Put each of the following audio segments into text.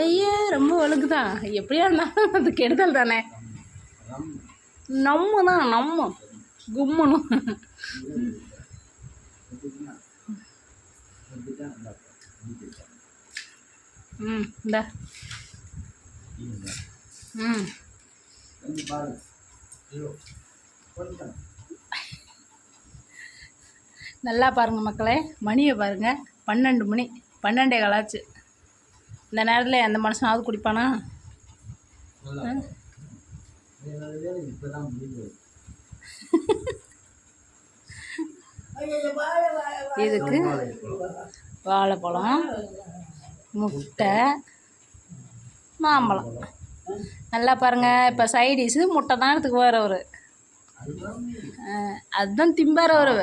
ஐயே ரொம்ப ஒழுங்குதான். எப்படியா இருந்தாலும் அது கெடுதல் தானே. நம்ம கும்மணும். இந்த நல்லா பாருங்கள் மக்களே, மணியை பாருங்கள். 12 மணி, 12:15 ஆச்சு. இந்த நேரத்தில் எந்த மனுஷனாவது குடிப்பானா? இதுக்கு வாழைப்பழம், முட்டை, மாம்பழம். நல்லா பாருங்கள். இப்போ சைடிஷு முட்டை தான் எடுத்துக்குவார் அவர். அதுதான் திம்பார் அவர்.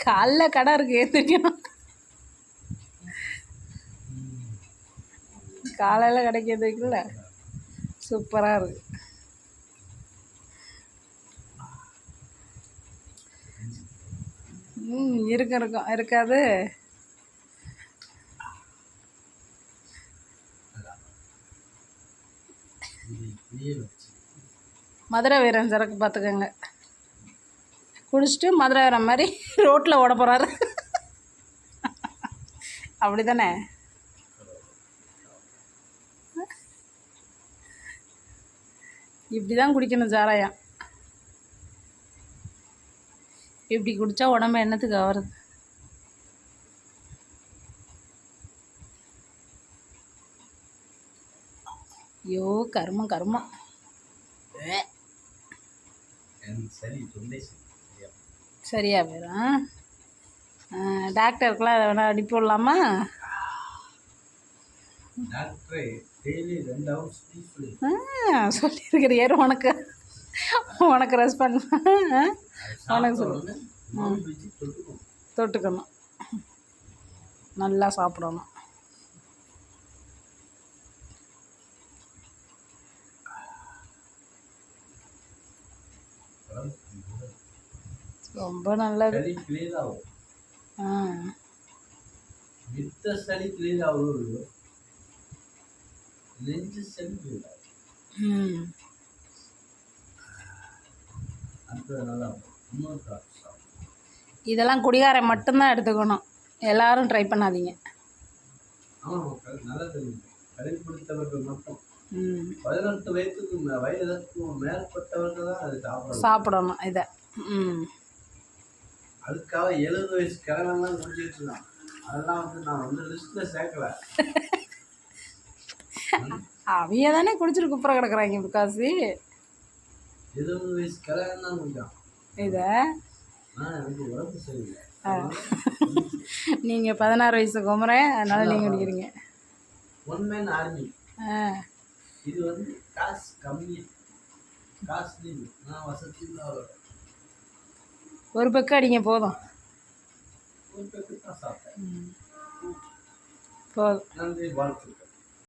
காலைல கடை இருக்கு தெரியும். காலையில் கடைக்கு எந்திரிக்கல. சூப்பராக இருக்கு. இருக்கும் இருக்காது. மதுரை வீரன் சரக்கு பார்த்துக்கோங்க. குடிச்சிட்டு மதுரை வீரன் மாதிரி ரோட்டில் ஓட போகிறாரு. அப்படி தானே? இப்படி தான் குடிக்கணும் சாராயம். இப்படி குடித்தா உடம்பு என்னத்துக்கு ஆகிறது? ஐயோ கர்மம் கர்மம். சரியா போயிடும். டாக்டருக்குலாம் வேணா அனுப்பி விடலாமா? சொல்லியிருக்கிறியாரு உனக்கு. உனக்கு ரெஸ்பாண்ட் உனக்கு சொல்லு. தொட்டுக்கணும், நல்லா சாப்பிடணும். ரொம்ப நல்லது. இதெல்லாம் குடிகாரம் மட்டும்தான் எடுத்துக்கணும். எல்லாரும் ட்ரை பண்ணாதீங்க. 18 வயதுக்கு மேற்பட்டவர்கள் தான் அது சாப்பிடணும். இதை அதுக்காக 70 வயசு கிழவெல்லாம் குடிச்சிட்டு இருக்கான். அதெல்லாம் நான் லிஸ்ட்டில் சேர்க்கல. அவைய தானே குடிச்சிட்டு குப்புற கிடக்குறாங்க. முக்காசி 70 வயசு கிழவன் தான் குடிச்சான் இதை. எனக்கு உடம்பு சரியில்லை. நீங்கள் 16 வயசு குமரன், அதனால நீங்கள் குடிக்கிறீங்க. One man army. இது காசு கம்மி, காசு நான் வசதி ஒரு பக்கம் அடிங்க போதும். ஒரு பக்கம் தான் சாப்பிட்டேன். போதும். நன்றி, வாழ்த்துக்கள்.